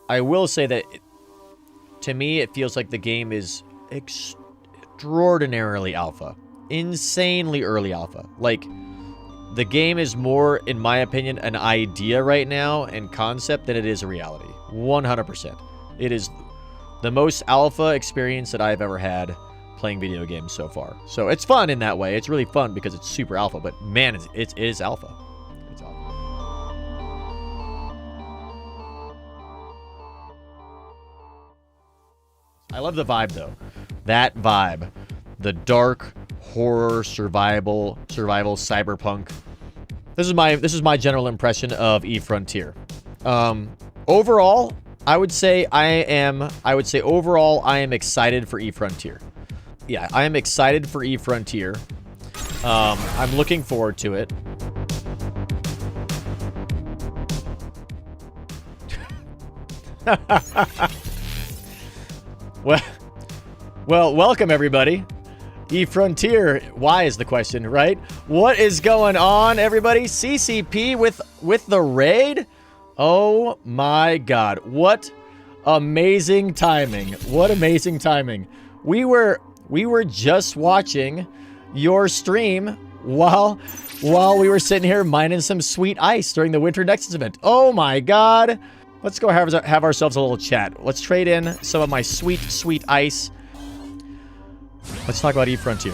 I will say that to me, it feels like the game is extraordinarily alpha. Insanely early alpha. Like, the game is more, in my opinion, an idea right now and concept than it is a reality. 100%. It is the most alpha experience that I've ever had playing video games so far. So it's fun in that way. It's really fun because it's super alpha. But man, it is alpha. It's alpha. I love the vibe though. That vibe. The dark horror survival cyberpunk. This is my general impression of Eve Frontier. Overall, I would say overall I am excited for Eve Frontier. Yeah, I am excited for Eve Frontier. I'm looking forward to it. Well, welcome everybody. Eve Frontier, why is the question, right? What is going on, everybody? CCP with the raid? Oh my god. What amazing timing. What amazing timing. We were just watching your stream while we were sitting here mining some sweet ice during the Winter Nexus event. Oh my god. Let's go have ourselves a little chat. Let's trade in some of my sweet ice. Let's talk about Eve Frontier.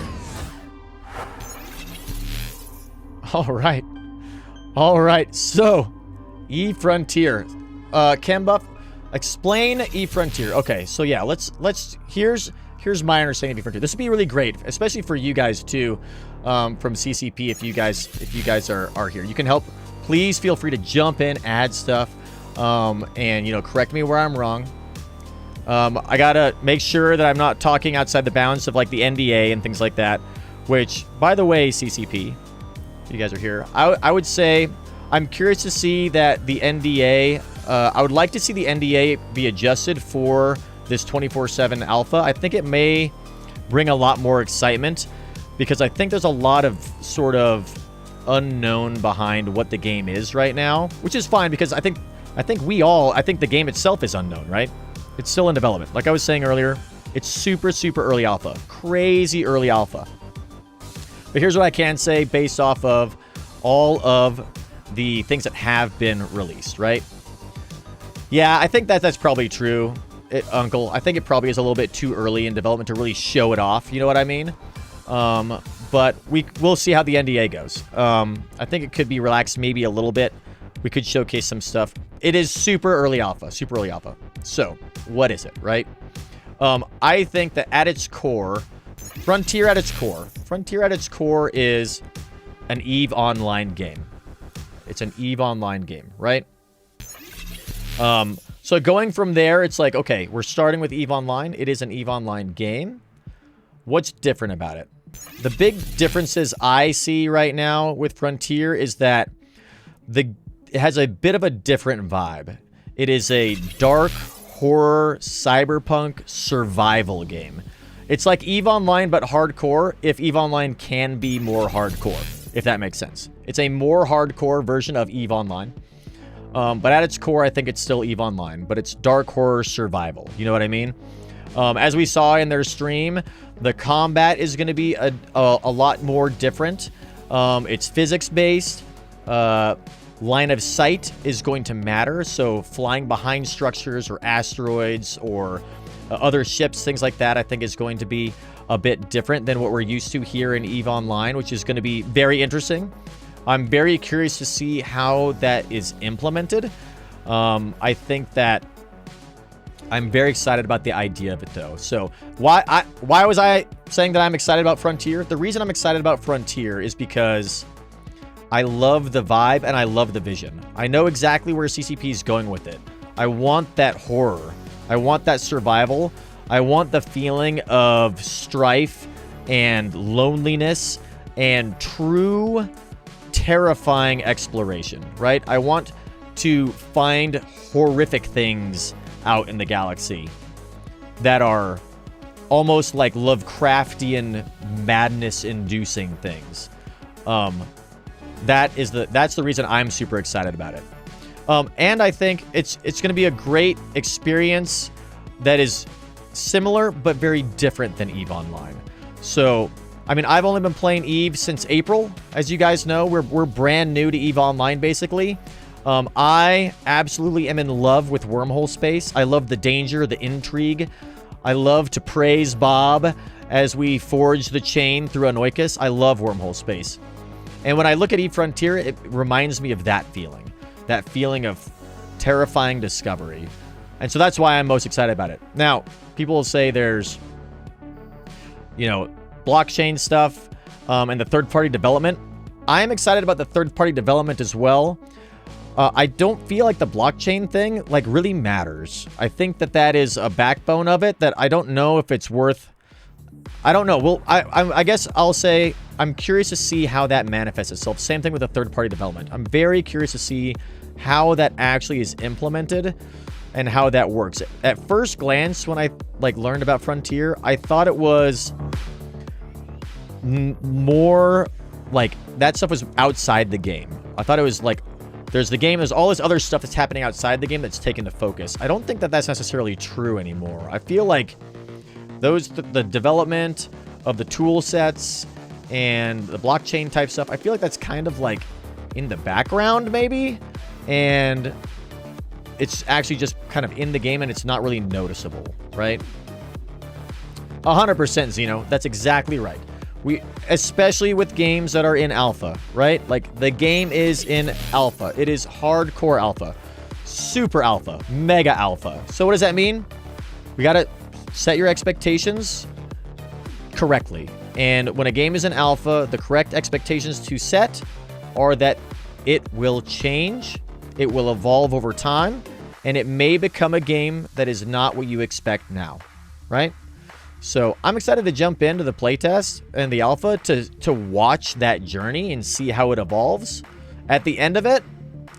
All right. So, Eve Frontier. Cambuff, explain Eve Frontier. Okay, so yeah, here's my understanding of Eve Frontier. This would be really great, especially for you guys too, from CCP. If you guys are here, you can help. Please feel free to jump in, add stuff, and correct me where I'm wrong. I gotta make sure that I'm not talking outside the bounds of like the NDA and things like that. Which, by the way, CCP, if you guys are here, I would say I'm curious to see that the NDA. I would like to see the NDA be adjusted for this 24/7 alpha. I think it may bring a lot more excitement because I think there's a lot of sort of unknown behind what the game is right now, which is fine because I think the game itself is unknown, right? It's still in development. Like I was saying earlier, it's super early alpha. Crazy early alpha. But here's what I can say based off of all of the things that have been released, right? Yeah, I think that's probably true, Uncle. I think it probably is a little bit too early in development to really show it off. You know what I mean? But we'll see how the NDA goes. I think it could be relaxed maybe a little bit. We could showcase some stuff. It is super early alpha. So, what is it, right? I think that at its core, Frontier at its core is an EVE Online game. It's an EVE Online game, right? So going from there, it's like, okay, we're starting with EVE Online. It is an EVE Online game. What's different about it? The big differences I see right now with Frontier is that it has a bit of a different vibe. It is a dark horror cyberpunk survival game. It's like EVE Online but hardcore, if EVE Online can be more hardcore, if that makes sense. It's a more hardcore version of EVE Online. But at its core, I think it's still EVE Online, but it's dark horror survival. You know what I mean? As we saw in their stream, the combat is going to be a lot more different. It's physics-based. Line of sight is going to matter, so flying behind structures or asteroids or other ships, things like that, I think is going to be a bit different than what we're used to here in EVE Online, which is going to be very interesting. I'm very curious to see how that is implemented. I think that I'm very excited about the idea of it, though. So why was I saying that I'm excited about Frontier? The reason I'm excited about Frontier is because I love the vibe and I love the vision. I know exactly where CCP is going with it. I want that horror. I want that survival. I want the feeling of strife and loneliness and true terrifying exploration, right? I want to find horrific things out in the galaxy that are almost like Lovecraftian madness-inducing things. That's the reason I'm super excited about it. And I think it's going to be a great experience that is similar but very different than EVE Online. So, I mean, I've only been playing EVE since April. As you guys know, we're brand new to EVE Online, basically. I absolutely am in love with wormhole space. I love the danger, the intrigue. I love to praise Bob as we forge the chain through Anoikis. I love wormhole space. And when I look at EVE Frontier, it reminds me of that feeling. That feeling of terrifying discovery. And so that's why I'm most excited about it. Now, people will say there's, you know, blockchain stuff and the third-party development. I am excited about the third-party development as well. I don't feel like the blockchain thing, like, really matters. I think that that is a backbone of it that I don't know if it's worth... I don't know. Well, I guess I'll say I'm curious to see how that manifests itself. Same thing with the third-party development. I'm very curious to see how that actually is implemented and how that works. At first glance, when I learned about Frontier, I thought it was more like that stuff was outside the game. I thought it was like there's the game, there's all this other stuff that's happening outside the game that's taken the focus. I don't think that that's necessarily true anymore. I feel like the development of the tool sets and the blockchain type stuff, I feel like that's kind of like in the background maybe, and it's actually just kind of in the game and it's not really noticeable, right? 100% Zeno, that's exactly right. Especially with games that are in alpha, right? Like, the game is in alpha. It is hardcore alpha, super alpha, mega alpha. So what does that mean? We gotta set your expectations correctly. And when a game is in alpha, the correct expectations to set are that it will change, it will evolve over time, and it may become a game that is not what you expect now, right? So I'm excited to jump into the playtest and the alpha to watch that journey and see how it evolves. At the end of it,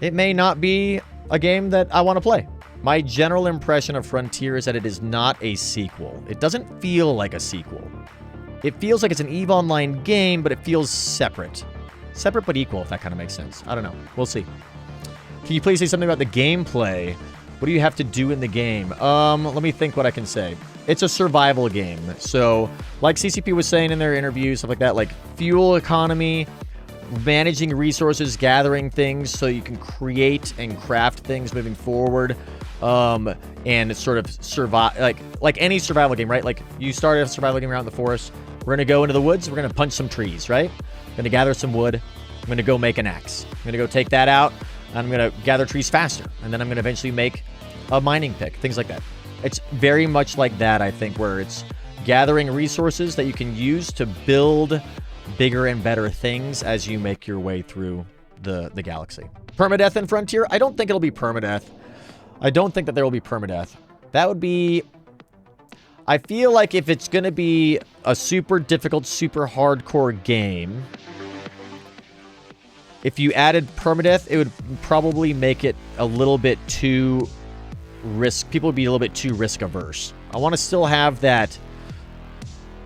it may not be a game that I want to play. My general impression of Frontier is that it is not a sequel. It doesn't feel like a sequel. It feels like it's an EVE Online game, but it feels separate. Separate but equal, if that kind of makes sense. I don't know. We'll see. Can you please say something about the gameplay? What do you have to do in the game? Let me think what I can say. It's a survival game. So, like CCP was saying in their interviews, stuff like that, like fuel economy, managing resources, gathering things so you can create and craft things moving forward. And sort of survive, like any survival game, right? Like, you start a survival game around in the forest. We're going to go into the woods. We're going to punch some trees, right? I'm going to gather some wood. I'm going to go make an axe. I'm going to go take that out. And I'm going to gather trees faster. And then I'm going to eventually make a mining pick, things like that. It's very much like that, I think, where it's gathering resources that you can use to build bigger and better things as you make your way through the galaxy. Permadeath in Frontier? I don't think it'll be permadeath. I don't think that there will be permadeath. That would be... I feel like if it's going to be a super difficult, super hardcore game, if you added permadeath, it would probably make it a little bit too risk. People would be a little bit too risk averse. I want to still have that,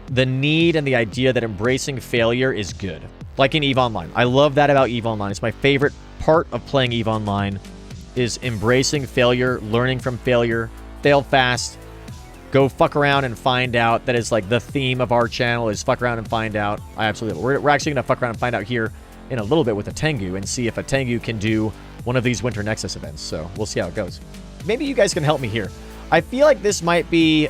the need and the idea that embracing failure is good. Like in EVE Online. I love that about EVE Online. It's my favorite part of playing EVE Online, is embracing failure, learning from failure, fail fast, go fuck around and find out. That is like the theme of our channel, is fuck around and find out. I absolutely love it. We're actually going to fuck around and find out here in a little bit with a Tengu and see if a Tengu can do one of these Winter Nexus events. So we'll see how it goes. Maybe you guys can help me here. I feel like this might be,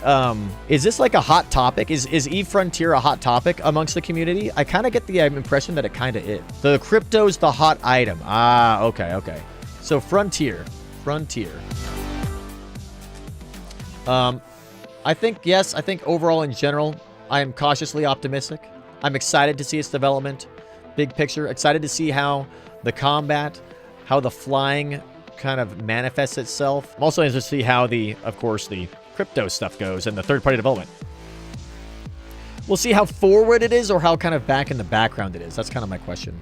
is this like a hot topic? Is EVE Frontier a hot topic amongst the community? I kind of get the impression that it kind of is. The crypto's the hot item. Ah, okay, okay. So Frontier. I think, yes, I think overall in general, I am cautiously optimistic. I'm excited to see its development. Big picture. Excited to see how the combat, how the flying kind of manifests itself. I'm also interested to see how of course, the crypto stuff goes and the third-party development. We'll see how forward it is or how kind of back in the background it is. That's kind of my question.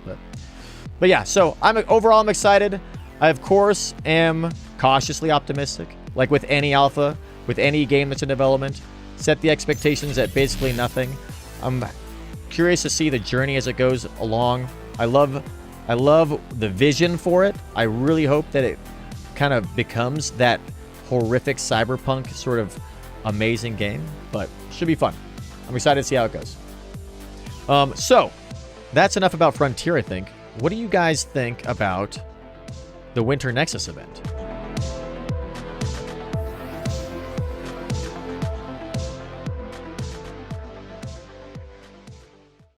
But yeah, so overall I'm excited. I, of course, am cautiously optimistic. Like with any alpha, with any game that's in development, set the expectations at basically nothing. I'm curious to see the journey as it goes along. I love the vision for it. I really hope that kind of becomes that horrific cyberpunk sort of amazing game, but should be fun. I'm excited to see how it goes. So that's enough about Frontier, I think. What do you guys think about the Winter Nexus event?